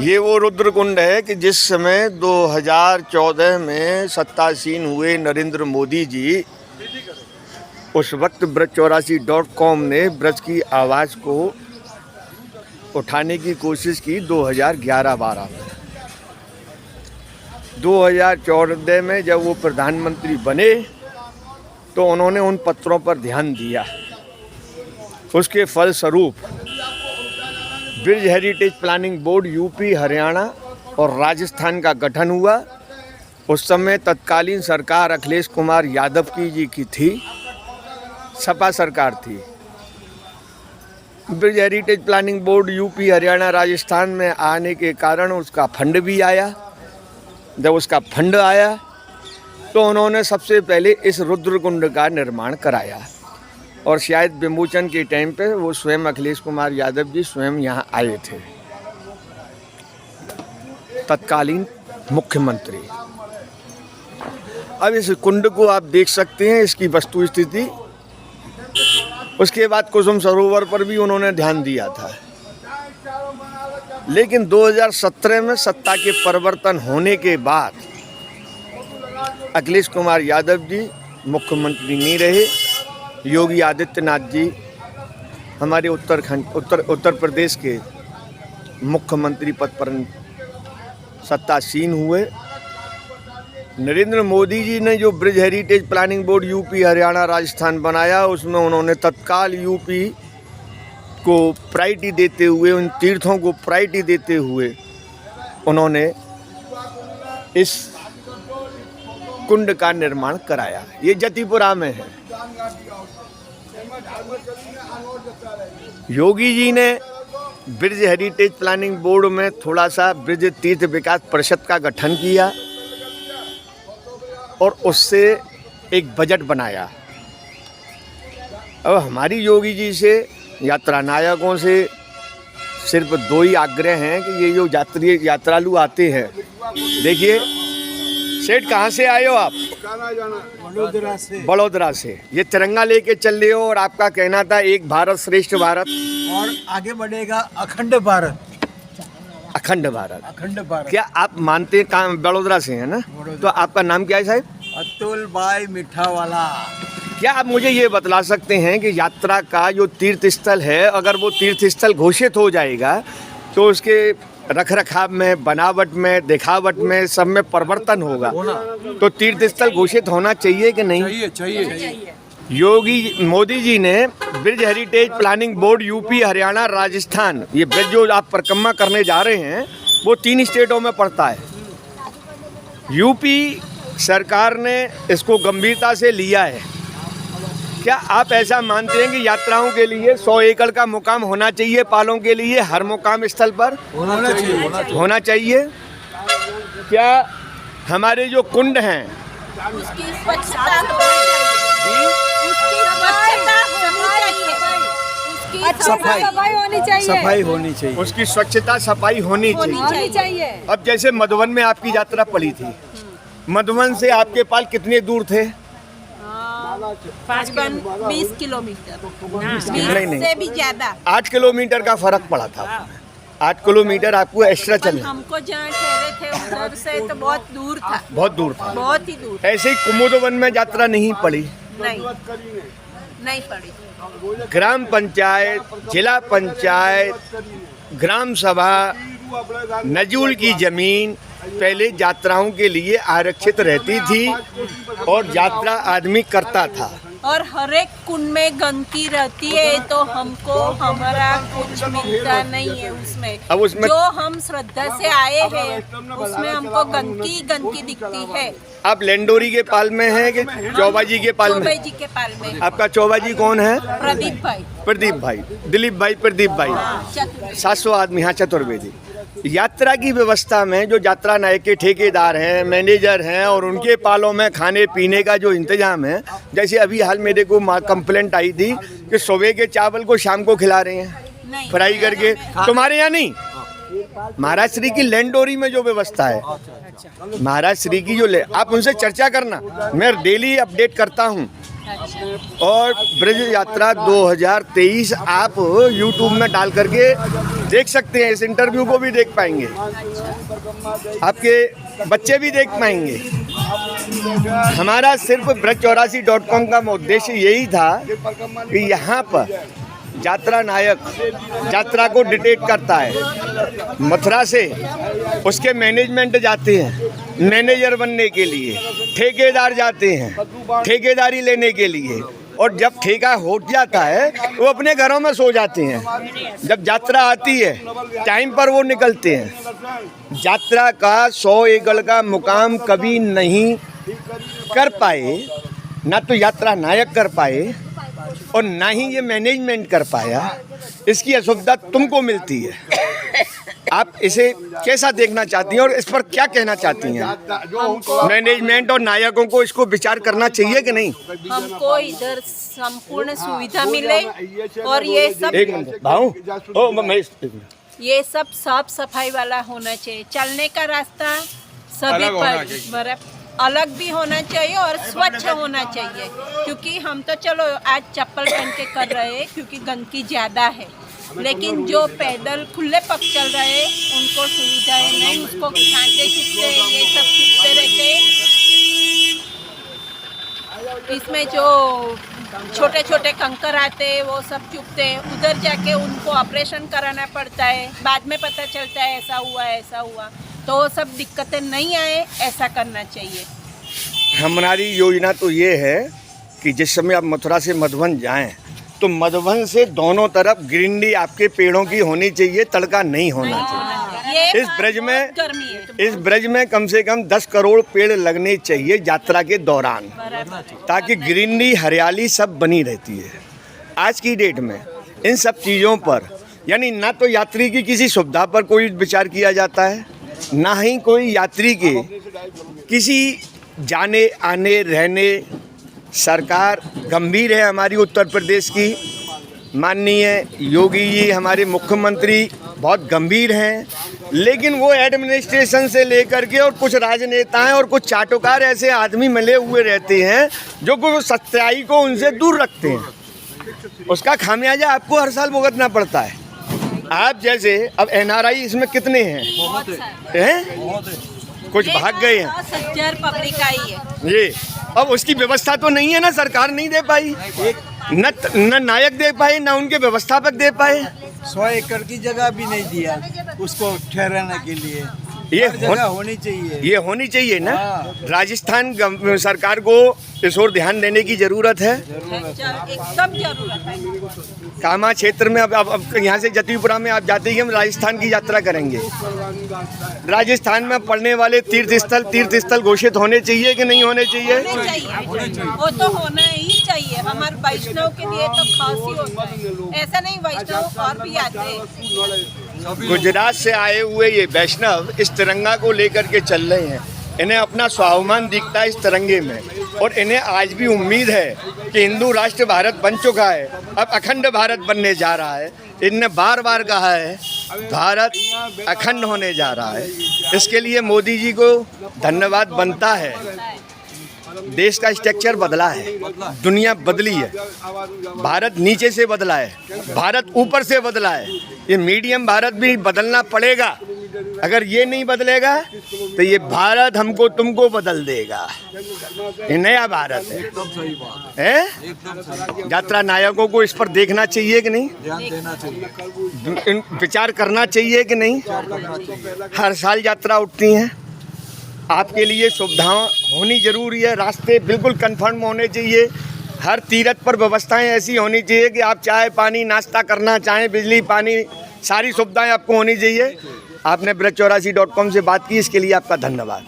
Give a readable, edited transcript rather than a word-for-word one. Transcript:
ये वो रुद्रकुंड है कि जिस समय 2014 में सत्तासीन हुए नरेंद्र मोदी जी, उस वक्त braj84.com ने ब्रज की आवाज़ को उठाने की कोशिश की 2011-12 में। 2014 में जब वो प्रधानमंत्री बने तो उन्होंने उन पत्रों पर ध्यान दिया। उसके फलस्वरूप bridge heritage planning board UP, Haryana और राजस्थान का गठन हुआ। उस समय तत्कालीन सरकार अखिलेश कुमार यादव की थी, सपा सरकार थी। Bridge heritage planning board UP, Haryana, Rajasthan में आने के कारण उसका फंड भी आया। जब उसका फंड आया तो उन्होंने सबसे पहले इस रुद्रकुंड का निर्माण कराया और शायद विमोचन के टाइम पे वो स्वयं अखिलेश कुमार यादव जी स्वयं यहाँ आए थे, तत्कालीन मुख्यमंत्री। अब इस कुंड को आप देख सकते हैं, इसकी वस्तु स्थिति। उसके बाद कुसुम सरोवर पर भी उन्होंने ध्यान दिया था, लेकिन 2017 में सत्ता के परिवर्तन होने के बाद अखिलेश कुमार यादव जी मुख्यमंत्री नहीं रहे। योगी आदित्यनाथ जी हमारे उत्तर प्रदेश के मुख्यमंत्री पद पर सत्तासीन हुए। नरेंद्र मोदी जी ने जो bridge heritage planning board UP, Haryana, Rajasthan बनाया, उसमें उन्होंने तत्काल यूपी को प्रायोरिटी देते हुए, उन तीर्थों को प्रायोरिटी देते हुए उन्होंने इस कुंड का निर्माण कराया। ये जतिपुरा में है। योगी जी ने ब्रिज हेरिटेज प्लानिंग बोर्ड में थोड़ा सा ब्रिज तीर्थ विकास परिषद का गठन किया और उससे एक बजट बनाया। अब हमारी योगी जी से, यात्रा नायकों से सिर्फ दो ही आग्रह हैं कि ये जो यात्रालु आते हैं, देखिए सेठ कहाँ से आए हो आप? बड़ोदरा से। ये तिरंगा लेके चल रहे हो और आपका कहना था एक भारत श्रेष्ठ भारत और आगे बढ़ेगा अखंड भारत। अखंड भारत, अखंड भारत। क्या आप मानते हैं? कहाँ? बड़ोदरा से है ना? तो आपका नाम क्या है साहब? अतुल भाई मिठावाला। क्या आप मुझे ये बतला सकते हैं कि यात्रा का जो तीर्थ स्थल है, अगर वो तीर्थ स्थल घोषित हो जाएगा तो उसके रख रखाव में, बनावट में, दिखावट में, सब में परिवर्तन होगा, तो तीर्थ स्थल घोषित होना चाहिए कि नहीं? चाहिए। योगी मोदी जी ने bridge heritage planning board UP, Haryana, Rajasthan, ये ब्रिज जो आप परिक्रमा करने जा रहे हैं वो 3 स्टेटों में पड़ता है। यूपी सरकार ने इसको गंभीरता से लिया है। क्या आप ऐसा मानते हैं कि यात्राओं के लिए 100 एकड़ का मुकाम होना चाहिए पालों के लिए हर मुकाम स्थल पर? होना चाहिए। क्या हमारे जो कुंड हैं उसकी स्वच्छता सफाई होनी चाहिए। उसकी स्वच्छता सफाई होनी चाहिए। अब जैसे मधुबन में आपकी यात्रा पड़ी थी, मधुबन से आपके पाल कितने दूर थे? 20 किलोमीटर, नहीं से भी ज्यादा। 8 किलोमीटर का फर्क पड़ा था। 8 किलोमीटर आपको एक्स्ट्रा चलना। हमको जहाँ ठहरे थे उधर से तो बहुत दूर था। बहुत दूर था। बहुत ही दूर। ऐसे ही कुमुदवन में यात्रा नहीं पड़ी। नहीं पड़ी। ग्राम पंचायत, जिला पंचायत, ग्राम सभा, नजूल की जमीन पहले यात्राओं के लिए आरक्षित रहती थी और यात्रा आदमी करता था। और हर एक कुंड में गंदगी रहती है तो हमको हमारा कुछ मिलता नहीं है उसमें। अब उसमें जो हम श्रद्धा से आए हैं उसमें हमको गंदगी दिखती है। आप लेंडोरी के पाल में हैं कि चौबाजी के पाल में? चौबे जी के पाल में। आपका चौबाजी कौन है? प्रदीप भाई। प्रदीप भाई, दिलीप भाई, प्रदीप भाई, 700 आदमी। हाँ, चतुर्वेदी। यात्रा की व्यवस्था में जो यात्रा नायक के ठेकेदार हैं, मैनेजर हैं और उनके पालों में खाने पीने का जो इंतजाम है, जैसे अभी हाल मेरे को कंप्लेंट आई थी कि सुबह के चावल को शाम को खिला रहे हैं फ्राई करके। तुम्हारे यहाँ नहीं? महाराज श्री की लैंडोरी में जो व्यवस्था है, महाराज श्री की जो आप उनसे चर्चा करना, मैं डेली अपडेट करता हूँ। और ब्रज यात्रा 2023 आप यूट्यूब में डाल करके देख सकते हैं, इस इंटरव्यू को भी देख पाएंगे, आपके बच्चे भी देख पाएंगे। हमारा सिर्फ braj84.com का उद्देश्य यही था कि यहाँ पर यात्रा नायक यात्रा को डिटेक्ट करता है। मथुरा से उसके मैनेजमेंट जाते हैं मैनेजर बनने के लिए, ठेकेदार जाते हैं ठेकेदारी लेने के लिए, और जब ठेका हो जाता है वो अपने घरों में सो जाते हैं। जब यात्रा आती है टाइम पर वो निकलते हैं। यात्रा का 100 एकड़ का मुकाम कभी नहीं कर पाए, ना तो यात्रा नायक कर पाए और ना ही ये मैनेजमेंट कर पाया। इसकी असुविधा तुमको मिलती है। आप इसे कैसा देखना चाहती हैं और इस पर क्या कहना चाहती हैं? मैनेजमेंट और नायकों को इसको विचार करना चाहिए कि नहीं? हमको इधर संपूर्ण सुविधा मिले और ये सब एक मिनट भाऊ, ये सब साफ सफाई वाला होना चाहिए। चलने का रास्ता सभी पर अलग भी होना चाहिए और स्वच्छ होना चाहिए, क्योंकि हम तो चलो आज चप्पल पहन के कर रहे हैं क्योंकि गंदगी ज़्यादा है, लेकिन जो पैदल खुले पग चल रहे हैं उनको सुविधाएं नहीं, उसको कांटे चुभते ये सब चुभते रहते हैं। इसमें जो छोटे छोटे कंकर आते हैं वो सब चुभते हैं, उधर जाके उनको ऑपरेशन कराना पड़ता है, बाद में पता चलता है ऐसा हुआ। तो वो सब दिक्कतें नहीं आए, ऐसा करना चाहिए। हमारी योजना तो ये है कि जिस समय आप मथुरा से मधुबन जाएं तो मधुबन से दोनों तरफ ग्रीनरी आपके पेड़ों की होनी चाहिए, तड़का नहीं होना चाहिए। इस ब्रज में कम से कम 10 करोड़ पेड़ लगने चाहिए यात्रा के दौरान, ताकि ग्रीनरी हरियाली सब बनी रहती है। आज की डेट में इन सब चीज़ों पर यानी ना तो यात्री की किसी सुविधा पर कोई विचार किया जाता है, ना ही कोई यात्री के किसी जाने आने रहने। सरकार गंभीर है हमारी उत्तर प्रदेश की, माननीय योगी जी हमारे मुख्यमंत्री बहुत गंभीर हैं, लेकिन वो एडमिनिस्ट्रेशन से लेकर के और कुछ राजनेताएं और कुछ चाटुकार ऐसे आदमी मिले हुए रहते हैं जो कुछ सच्चाई को उनसे दूर रखते हैं। उसका खामियाजा आपको हर साल भुगतना पड़ता है। आप जैसे अब NRI इसमें कितने हैं? कुछ भाग गए हैं, 10,000 पब्लिक आई है ये। अब उसकी व्यवस्था तो नहीं है ना, सरकार नहीं दे पाई, न नायक दे पाए, न उनके व्यवस्थापक दे पाए। 100 एकड़ की जगह भी नहीं दिया उसको ठहराने के लिए। ये जगह होनी चाहिए, ये होनी चाहिए ना। हाँ। राजस्थान सरकार को इस ओर ध्यान देने की जरूरत है, एकदम जरूरत है। कामा क्षेत्र में अब यहाँ से जतीपुरा में आप जाते ही हम राजस्थान की यात्रा करेंगे। राजस्थान में पड़ने वाले तीर्थ स्थल घोषित होने चाहिए कि नहीं होने चाहिए? वो तो होना ही चाहिए। हमारे वैष्णव के लिए तो खास ही होता है, ऐसा नहीं वैष्णव और भी आते हैं। गुजरात से आए हुए ये वैष्णव इस तिरंगा को लेकर के चल रहे हैं। इन्हें अपना स्वाभिमान दिखता है इस तिरंगे में, और इन्हें आज भी उम्मीद है कि हिंदू राष्ट्र भारत बन चुका है, अब अखंड भारत बनने जा रहा है। इनने बार बार कहा है भारत अखंड होने जा रहा है। इसके लिए मोदी जी को धन्यवाद बनता है। देश का स्ट्रक्चर बदला है, दुनिया बदली है, भारत नीचे से बदला है, भारत ऊपर से बदला है। ये मीडियम भारत भी बदलना पड़ेगा। अगर ये नहीं बदलेगा तो ये भारत हमको तुमको बदल देगा। ये नया भारत है। यात्रा नायकों को इस पर देखना चाहिए कि नहीं? ध्यान देना चाहिए, विचार करना चाहिए कि नहीं? हर साल यात्रा उठती हैं, आपके लिए सुविधाएं होनी जरूरी है, रास्ते बिल्कुल कन्फर्म होने चाहिए, हर तीर्थ पर व्यवस्थाएं ऐसी होनी चाहिए कि आप चाय पानी नाश्ता करना चाहें, बिजली पानी सारी सुविधाएं आपको होनी चाहिए। आपने braj84.com से बात की, इसके लिए आपका धन्यवाद।